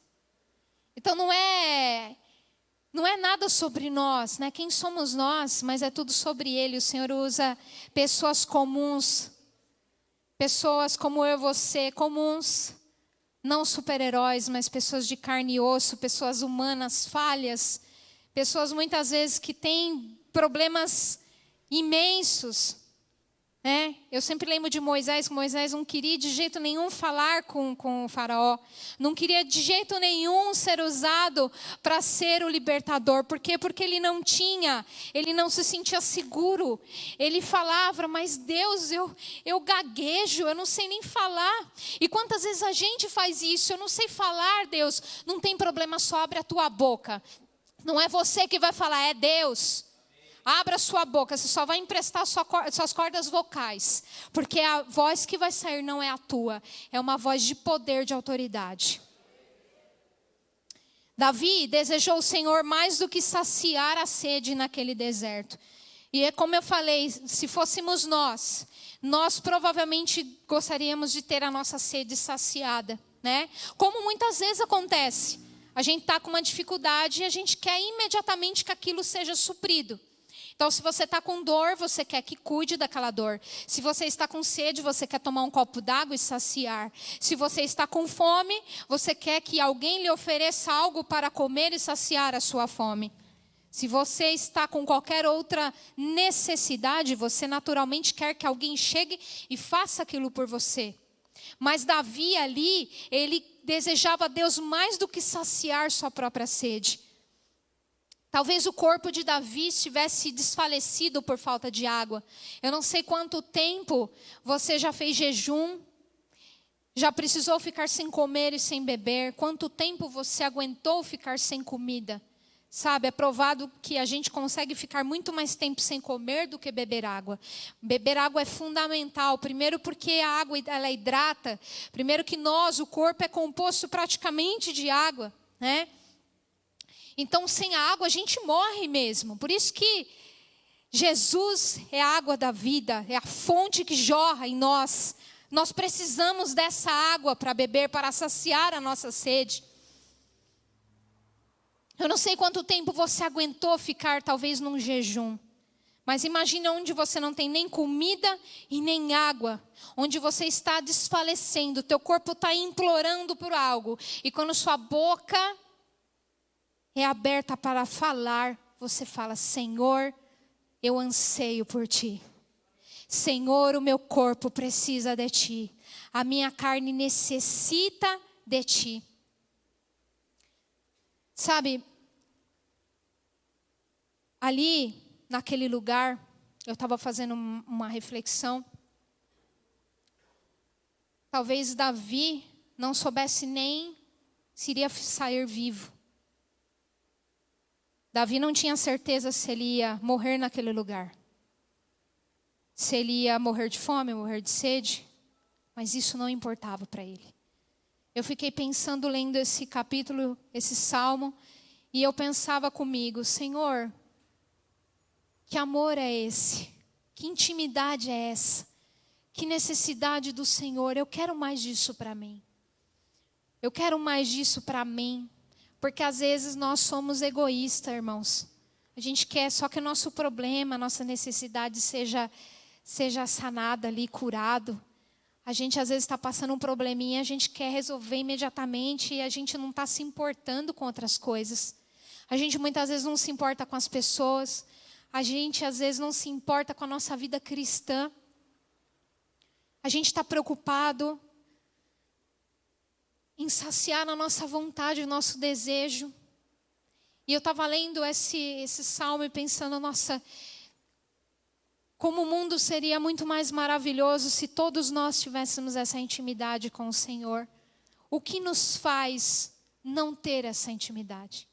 Então não é nada sobre nós, né? Quem somos nós, mas é tudo sobre Ele. O Senhor usa pessoas comuns, pessoas como eu e você, comuns, não super-heróis, mas pessoas de carne e osso, pessoas humanas, falhas, pessoas muitas vezes que têm problemas imensos. Eu sempre lembro de Moisés, que Moisés não queria de jeito nenhum falar com o faraó. Não queria de jeito nenhum ser usado para ser o libertador. Por quê? Porque ele não se sentia seguro. Ele falava, mas Deus, eu gaguejo, eu não sei nem falar. E quantas vezes a gente faz isso? Eu não sei falar, Deus. Não tem problema, só abre a tua boca. Não é você que vai falar, é Deus. Abra sua boca, você só vai emprestar suas cordas vocais. Porque a voz que vai sair não é a tua. É uma voz de poder, de autoridade. Davi desejou o Senhor mais do que saciar a sede naquele deserto. E é como eu falei, se fôssemos nós provavelmente gostaríamos de ter a nossa sede saciada, né? Como muitas vezes acontece. A gente está com uma dificuldade e a gente quer imediatamente que aquilo seja suprido. Então, se você está com dor, você quer que cuide daquela dor. Se você está com sede, você quer tomar um copo d'água e saciar. Se você está com fome, você quer que alguém lhe ofereça algo para comer e saciar a sua fome. Se você está com qualquer outra necessidade, você naturalmente quer que alguém chegue e faça aquilo por você. Mas Davi ali, ele desejava a Deus mais do que saciar sua própria sede. Talvez o corpo de Davi estivesse desfalecido por falta de água. Eu não sei quanto tempo você já fez jejum, já precisou ficar sem comer e sem beber. Quanto tempo você aguentou ficar sem comida? Sabe, é provado que a gente consegue ficar muito mais tempo sem comer do que beber água. Beber água é fundamental. Primeiro porque a água ela hidrata. Primeiro que o corpo é composto praticamente de água, né? Então, sem a água, a gente morre mesmo. Por isso que Jesus é a água da vida, é a fonte que jorra em nós. Nós precisamos dessa água para beber, para saciar a nossa sede. Eu não sei quanto tempo você aguentou ficar, talvez, num jejum. Mas imagine onde você não tem nem comida e nem água. Onde você está desfalecendo, teu corpo está implorando por algo. E quando sua boca é aberta para falar, você fala, Senhor, eu anseio por Ti. Senhor, o meu corpo precisa de Ti. A minha carne necessita de Ti. Sabe, ali, naquele lugar, eu estava fazendo uma reflexão. Talvez Davi não soubesse nem se iria sair vivo. Davi não tinha certeza se ele ia morrer naquele lugar. Se ele ia morrer de fome, morrer de sede. Mas isso não importava para ele. Eu fiquei pensando, lendo esse capítulo, esse salmo. E eu pensava comigo, Senhor, que amor é esse? Que intimidade é essa? Que necessidade do Senhor? Eu quero mais disso para mim. Eu quero mais disso para mim. Porque às vezes nós somos egoístas, irmãos. A gente quer só que o nosso problema, a nossa necessidade seja sanada ali, curado. A gente às vezes está passando um probleminha, a gente quer resolver imediatamente e a gente não está se importando com outras coisas. A gente muitas vezes não se importa com as pessoas. A gente às vezes não se importa com a nossa vida cristã. A gente está preocupado em saciar a nossa vontade, o nosso desejo. E eu estava lendo esse salmo e pensando, nossa, como o mundo seria muito mais maravilhoso se todos nós tivéssemos essa intimidade com o Senhor. O que nos faz não ter essa intimidade?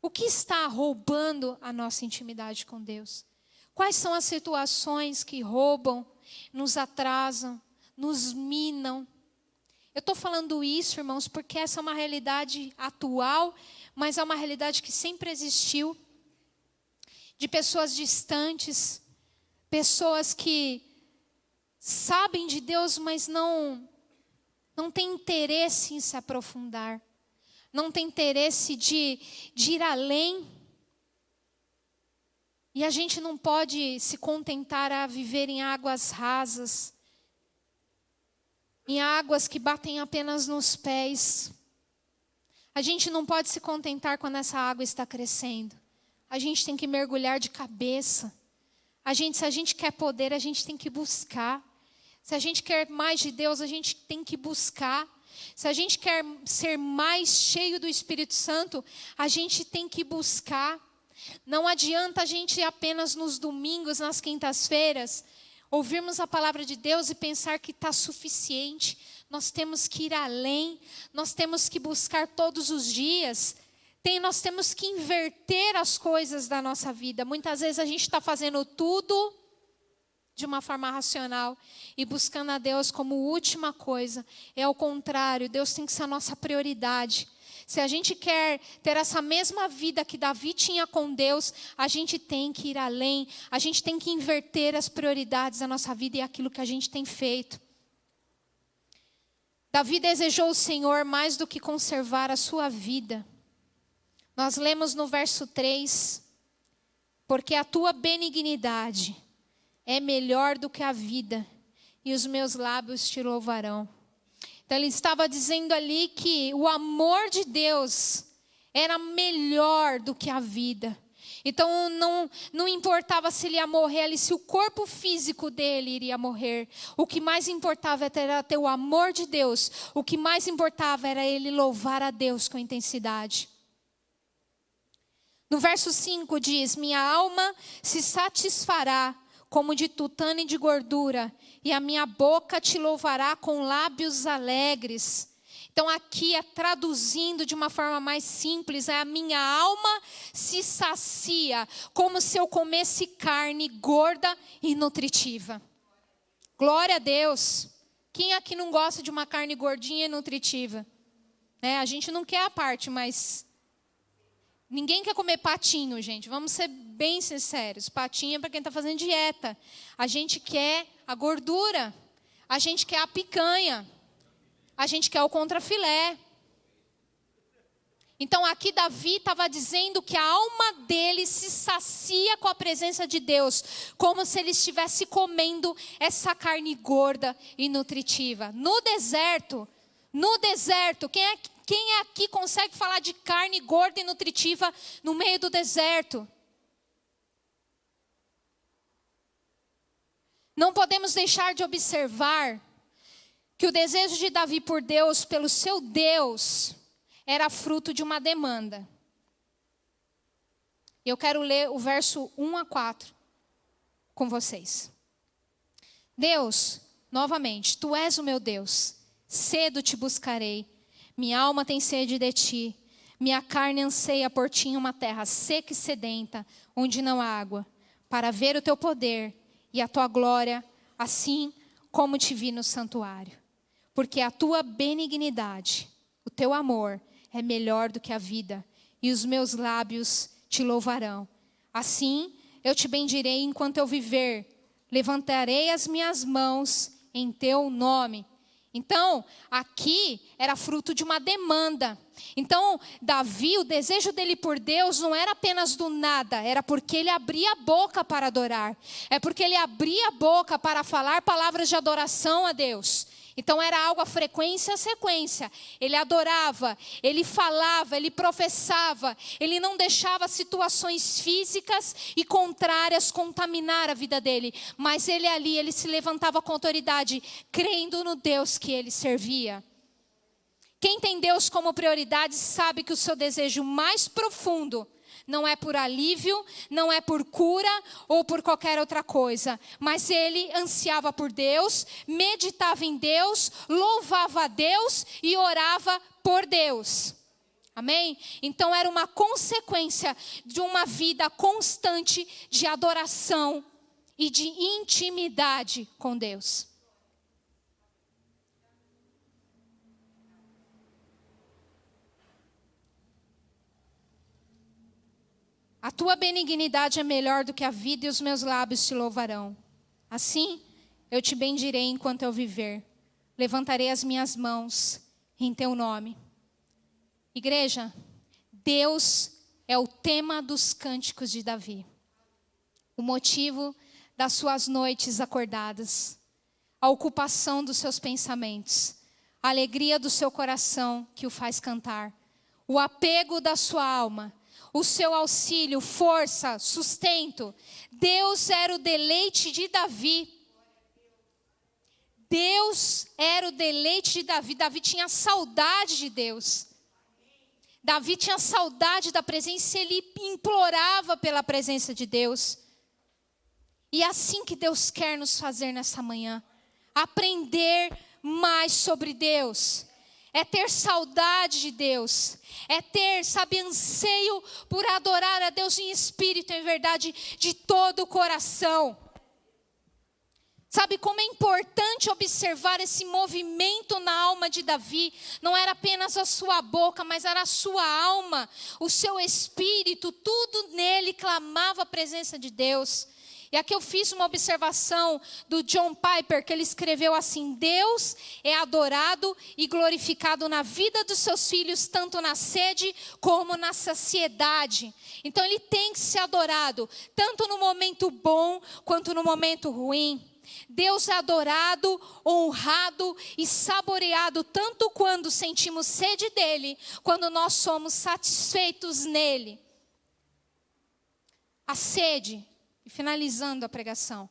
O que está roubando a nossa intimidade com Deus? Quais são as situações que roubam, nos atrasam, nos minam? Eu estou falando isso, irmãos, porque essa é uma realidade atual, mas é uma realidade que sempre existiu. de pessoas distantes, pessoas que sabem de Deus, mas não têm interesse em se aprofundar, não têm interesse de ir além. E a gente não pode se contentar a viver em águas rasas, em águas que batem apenas nos pés. A gente não pode se contentar quando essa água está crescendo. A gente tem que mergulhar de cabeça. Se a gente quer poder, a gente tem que buscar. Se a gente quer mais de Deus, a gente tem que buscar. Se a gente quer ser mais cheio do Espírito Santo, a gente tem que buscar. Não adianta a gente apenas nos domingos, nas quintas-feiras, ouvirmos a palavra de Deus e pensar que está suficiente. Nós temos que ir além, nós temos que buscar todos os dias. Nós temos que inverter as coisas da nossa vida. Muitas vezes a gente está fazendo tudo de uma forma racional e buscando a Deus como última coisa. É o contrário, Deus tem que ser a nossa prioridade. Se a gente quer ter essa mesma vida que Davi tinha com Deus, a gente tem que ir além, a gente tem que inverter as prioridades da nossa vida e aquilo que a gente tem feito. Davi desejou o Senhor mais do que conservar a sua vida. Nós lemos no verso 3, porque a tua benignidade é melhor do que a vida, e os meus lábios te louvarão. Então ele estava dizendo ali que o amor de Deus era melhor do que a vida. Então não importava se ele ia morrer ali, se o corpo físico dele iria morrer. O que mais importava era ter o amor de Deus. O que mais importava era ele louvar a Deus com intensidade. No verso 5 diz: minha alma se satisfará como de tutano e de gordura, e a minha boca te louvará com lábios alegres. Então aqui traduzindo de uma forma mais simples, a minha alma se sacia como se eu comesse carne gorda e nutritiva. Glória a Deus. Quem aqui não gosta de uma carne gordinha e nutritiva? A gente não quer a parte, mas ninguém quer comer patinho, gente. Vamos ser bem sinceros. Patinho é para quem está fazendo dieta. A gente quer a gordura. A gente quer a picanha. A gente quer o contrafilé. Então aqui Davi estava dizendo que a alma dele se sacia com a presença de Deus, como se ele estivesse comendo essa carne gorda e nutritiva. No deserto, quem aqui consegue falar de carne gorda e nutritiva no meio do deserto? Não podemos deixar de observar que o desejo de Davi por Deus, pelo seu Deus, era fruto de uma demanda. Eu quero ler o verso 1 a 4 com vocês. Deus, novamente, tu és o meu Deus, cedo te buscarei. Minha alma tem sede de ti, minha carne anseia por ti em uma terra seca e sedenta, onde não há água, para ver o teu poder e a tua glória, assim como te vi no santuário. Porque a tua benignidade, o teu amor, é melhor do que a vida, e os meus lábios te louvarão. Assim eu te bendirei enquanto eu viver, levantarei as minhas mãos em teu nome. Então, aqui era fruto de uma demanda. Então, Davi, o desejo dele por Deus não era apenas do nada, era porque ele abria a boca para adorar. É porque ele abria a boca para falar palavras de adoração a Deus. Então era algo a frequência e a sequência. Ele adorava, ele falava, ele professava. Ele não deixava situações físicas e contrárias contaminar a vida dele. Mas ele se levantava com autoridade, crendo no Deus que ele servia. Quem tem Deus como prioridade sabe que o seu desejo mais profundo não é por alívio, não é por cura ou por qualquer outra coisa. Mas ele ansiava por Deus, meditava em Deus, louvava a Deus e orava por Deus. Amém? Então era uma consequência de uma vida constante de adoração e de intimidade com Deus. tua benignidade é melhor do que a vida e os meus lábios te louvarão. Assim, eu te bendirei enquanto eu viver. Levantarei as minhas mãos em teu nome. Igreja, Deus é o tema dos cânticos de Davi. O motivo das suas noites acordadas. A ocupação dos seus pensamentos. A alegria do seu coração que o faz cantar. O apego da sua alma. O seu auxílio, força, sustento. Deus era o deleite de Davi. Deus era o deleite de Davi. Davi tinha saudade de Deus. Davi tinha saudade da presença, ele implorava pela presença de Deus. E é assim que Deus quer nos fazer nessa manhã. Aprender mais sobre Deus. É ter saudade de Deus. É ter, anseio por adorar a Deus em espírito e em verdade de todo o coração. Sabe como é importante observar esse movimento na alma de Davi? Não era apenas a sua boca, mas era a sua alma, o seu espírito, tudo nele clamava a presença de Deus. E aqui eu fiz uma observação do John Piper, que ele escreveu assim: Deus é adorado e glorificado na vida dos seus filhos, tanto na sede como na saciedade. Então ele tem que ser adorado, tanto no momento bom quanto no momento ruim. Deus é adorado, honrado e saboreado, tanto quando sentimos sede dele, quando nós somos satisfeitos nele. A sede, e finalizando a pregação,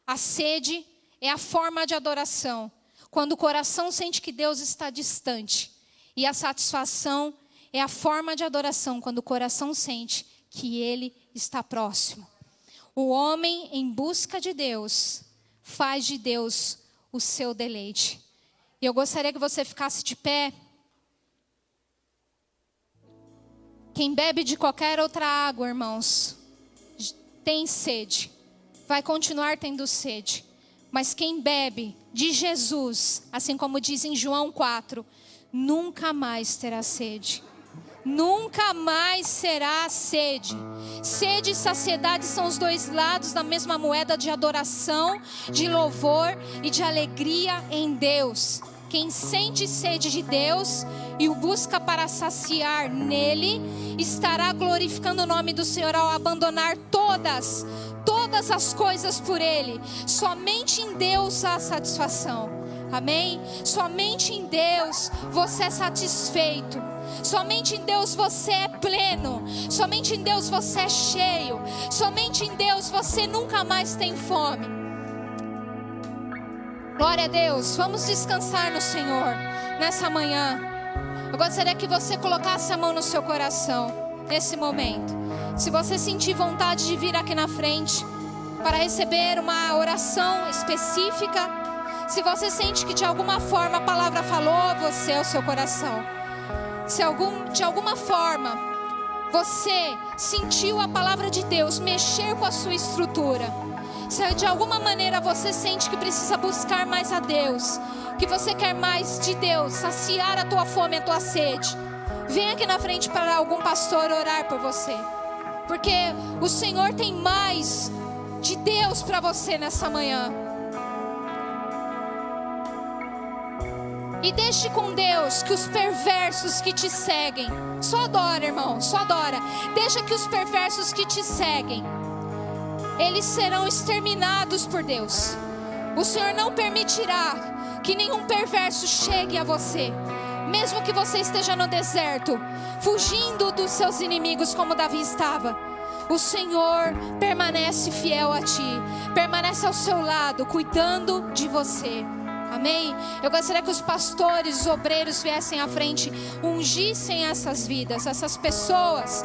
a sede é a forma de adoração, quando o coração sente que Deus está distante. E a satisfação é a forma de adoração, quando o coração sente que ele está próximo. O homem em busca de Deus faz de Deus o seu deleite. E eu gostaria que você ficasse de pé. Quem bebe de qualquer outra água, irmãos, tem sede. Vai continuar tendo sede. Mas quem bebe de Jesus, assim como diz em João 4, nunca mais terá sede. Nunca mais será sede. Sede e saciedade são os dois lados da mesma moeda de adoração, de louvor e de alegria em Deus. Quem sente sede de Deus e o busca para saciar nele, estará glorificando o nome do Senhor ao abandonar todas as coisas por ele. Somente em Deus há satisfação. Amém? Somente em Deus você é satisfeito. Somente em Deus você é pleno. Somente em Deus você é cheio. Somente em Deus você nunca mais tem fome. Glória a Deus. Vamos descansar no Senhor nessa manhã. Eu gostaria que você colocasse a mão no seu coração nesse momento. Se você sentir vontade de vir aqui na frente para receber uma oração específica, se você sente que de alguma forma a palavra falou a você, ao seu coração, se de alguma forma você sentiu a palavra de Deus mexer com a sua estrutura, se de alguma maneira você sente que precisa buscar mais a Deus, que você quer mais de Deus, saciar a tua fome, a tua sede, vem aqui na frente para algum pastor orar por você, porque o Senhor tem mais de Deus para você nessa manhã. E deixe com Deus que os perversos que te seguem, só adora, irmão, só adora. Deixa que os perversos que te seguem, eles serão exterminados por Deus. O Senhor não permitirá que nenhum perverso chegue a você. Mesmo que você esteja no deserto, fugindo dos seus inimigos como Davi estava, o Senhor permanece fiel a ti, permanece ao seu lado, cuidando de você. Amém? Eu gostaria que os pastores, os obreiros viessem à frente, ungissem essas vidas, essas pessoas,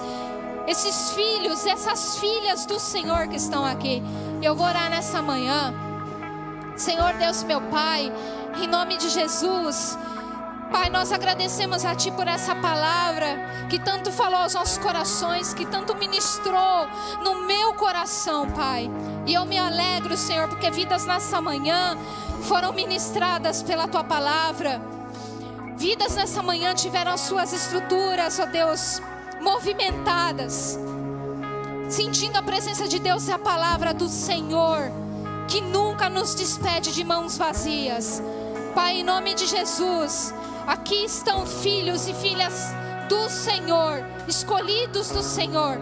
esses filhos, essas filhas do Senhor que estão aqui. Eu vou orar nessa manhã. Senhor Deus meu Pai, em nome de Jesus, Pai, nós agradecemos a Ti por essa palavra que tanto falou aos nossos corações, que tanto ministrou no meu coração, Pai. E eu me alegro, Senhor, porque vidas nessa manhã foram ministradas pela Tua palavra. Vidas nessa manhã tiveram as suas estruturas, ó Deus, movimentadas. sentindo a presença de Deus e a palavra do Senhor, que nunca nos despede de mãos vazias. Pai, em nome de Jesus, aqui estão filhos e filhas do Senhor, escolhidos do Senhor,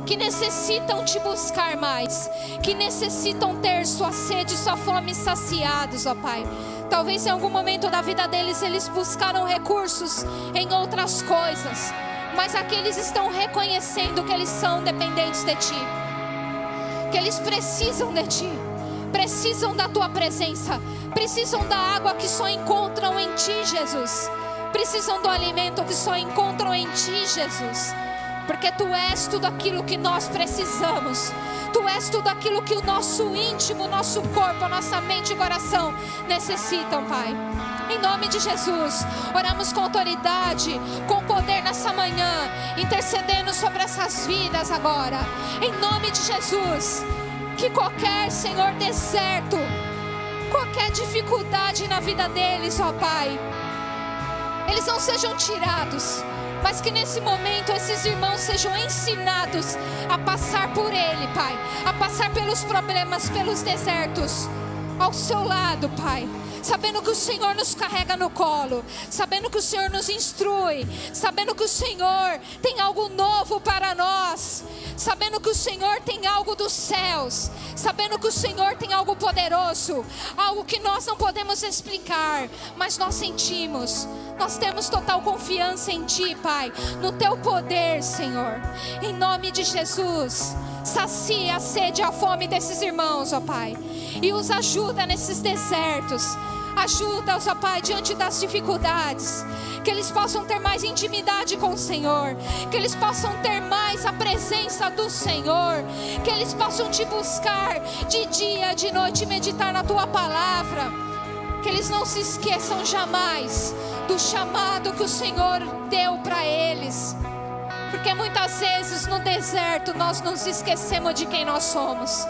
que necessitam te buscar mais, que necessitam ter sua sede e sua fome saciados, ó Pai. Talvez em algum momento da vida deles, eles buscaram recursos em outras coisas, mas aqui eles estão reconhecendo que eles são dependentes de Ti, que eles precisam de Ti, precisam da Tua presença, precisam da água que só encontram em Ti, Jesus, precisam do alimento que só encontram em Ti, Jesus, porque Tu és tudo aquilo que nós precisamos. Tu és tudo aquilo que o nosso íntimo, nosso corpo, a nossa mente e coração necessitam, Pai. Em nome de Jesus, oramos com autoridade, com poder nessa manhã, intercedendo sobre essas vidas agora. Em nome de Jesus, que qualquer, Senhor, deserto, qualquer dificuldade na vida deles, ó Pai, eles não sejam tirados, mas que nesse momento esses irmãos sejam ensinados a passar por Ele, Pai, a passar pelos problemas, pelos desertos, ao seu lado, Pai, sabendo que o Senhor nos carrega no colo, sabendo que o Senhor nos instrui, sabendo que o Senhor tem algo novo para nós, sabendo que o Senhor tem algo dos céus, sabendo que o Senhor tem algo poderoso, algo que nós não podemos explicar, mas nós sentimos. Nós temos total confiança em Ti, Pai, no Teu poder, Senhor. Em nome de Jesus, sacia a sede e a fome desses irmãos, ó Pai, e os ajuda nesses desertos. Ajuda-os, ó Pai, diante das dificuldades, que eles possam ter mais intimidade com o Senhor, que eles possam ter mais a presença do Senhor, que eles possam Te buscar de dia, de noite, meditar na Tua palavra. Que eles não se esqueçam jamais do chamado que o Senhor deu para eles, porque muitas vezes no deserto nós nos esquecemos de quem nós somos,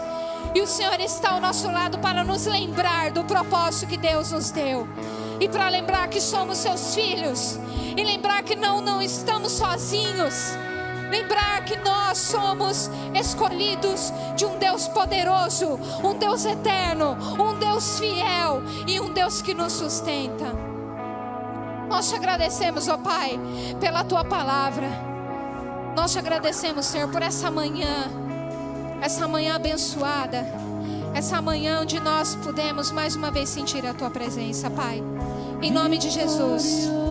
e o Senhor está ao nosso lado para nos lembrar do propósito que Deus nos deu, e para lembrar que somos seus filhos, e lembrar que não estamos sozinhos, lembrar que nós somos escolhidos de um Deus poderoso, um Deus eterno, um Deus fiel e um Deus que nos sustenta. Nós te agradecemos, ó Pai, pela Tua palavra. Nós te agradecemos, Senhor, por essa manhã abençoada, essa manhã onde nós pudemos mais uma vez sentir a Tua presença, Pai. Em nome de Jesus.